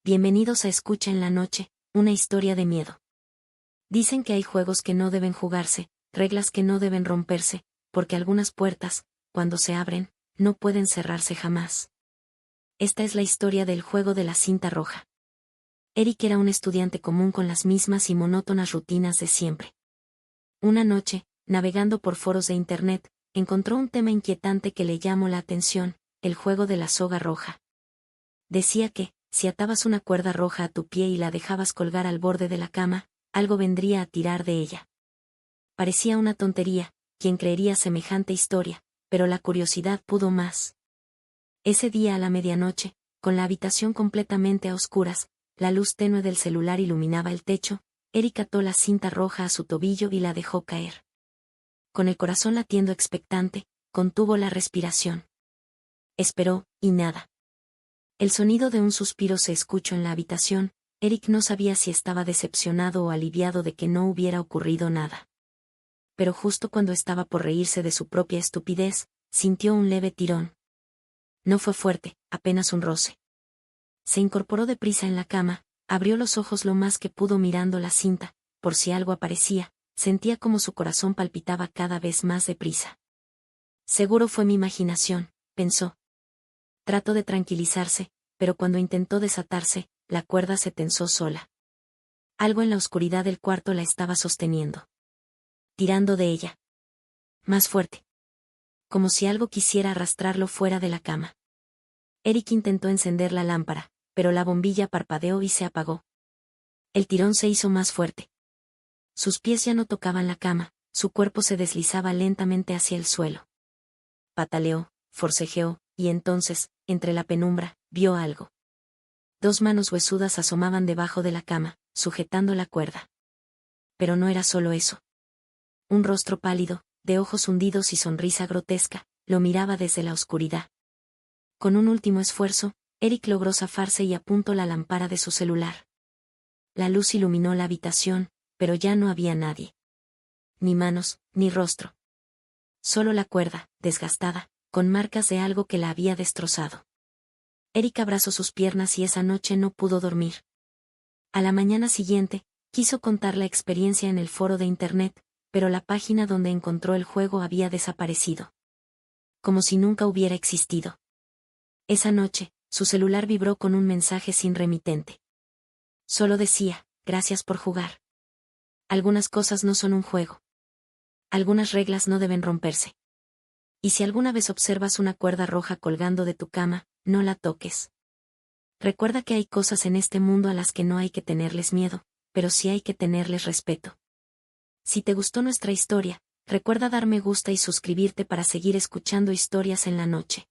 Bienvenidos a Escucha en la Noche, una historia de miedo. Dicen que hay juegos que no deben jugarse, reglas que no deben romperse, porque algunas puertas, cuando se abren, no pueden cerrarse jamás. Esta es la historia del juego de la cinta roja. Eric era un estudiante común con las mismas y monótonas rutinas de siempre. Una noche, navegando por foros de Internet, encontró un tema inquietante que le llamó la atención: el juego de la soga roja. Decía que, si atabas una cuerda roja a tu pie y la dejabas colgar al borde de la cama, algo vendría a tirar de ella. Parecía una tontería, ¿quién creería semejante historia? Pero la curiosidad pudo más. Ese día a la medianoche, con la habitación completamente a oscuras, la luz tenue del celular iluminaba el techo, Eric ató la cinta roja a su tobillo y la dejó caer. Con el corazón latiendo expectante, contuvo la respiración. Esperó, y nada. El sonido de un suspiro se escuchó en la habitación. Eric no sabía si estaba decepcionado o aliviado de que no hubiera ocurrido nada. Pero justo cuando estaba por reírse de su propia estupidez, sintió un leve tirón. No fue fuerte, apenas un roce. Se incorporó deprisa en la cama, abrió los ojos lo más que pudo mirando la cinta, por si algo aparecía, sentía como su corazón palpitaba cada vez más deprisa. Seguro fue mi imaginación, pensó. Trató de tranquilizarse, pero cuando intentó desatarse, la cuerda se tensó sola. Algo en la oscuridad del cuarto la estaba sosteniendo. Tirando de ella. Más fuerte. Como si algo quisiera arrastrarlo fuera de la cama. Eric intentó encender la lámpara, pero la bombilla parpadeó y se apagó. El tirón se hizo más fuerte. Sus pies ya no tocaban la cama, su cuerpo se deslizaba lentamente hacia el suelo. Pataleó, forcejeó, y entonces, entre la penumbra, vio algo. Dos manos huesudas asomaban debajo de la cama, sujetando la cuerda. Pero no era solo eso. Un rostro pálido, de ojos hundidos y sonrisa grotesca, lo miraba desde la oscuridad. Con un último esfuerzo, Eric logró zafarse y apuntó la lámpara de su celular. La luz iluminó la habitación, pero ya no había nadie. Ni manos, ni rostro. Solo la cuerda, desgastada, con marcas de algo que la había destrozado. Eric abrazó sus piernas y esa noche no pudo dormir. A la mañana siguiente, quiso contar la experiencia en el foro de Internet, pero la página donde encontró el juego había desaparecido. Como si nunca hubiera existido. Esa noche, su celular vibró con un mensaje sin remitente. Solo decía: gracias por jugar. Algunas cosas no son un juego. Algunas reglas no deben romperse. Y si alguna vez observas una cuerda roja colgando de tu cama, no la toques. Recuerda que hay cosas en este mundo a las que no hay que tenerles miedo, pero sí hay que tenerles respeto. Si te gustó nuestra historia, recuerda dar me gusta y suscribirte para seguir escuchando historias en la noche.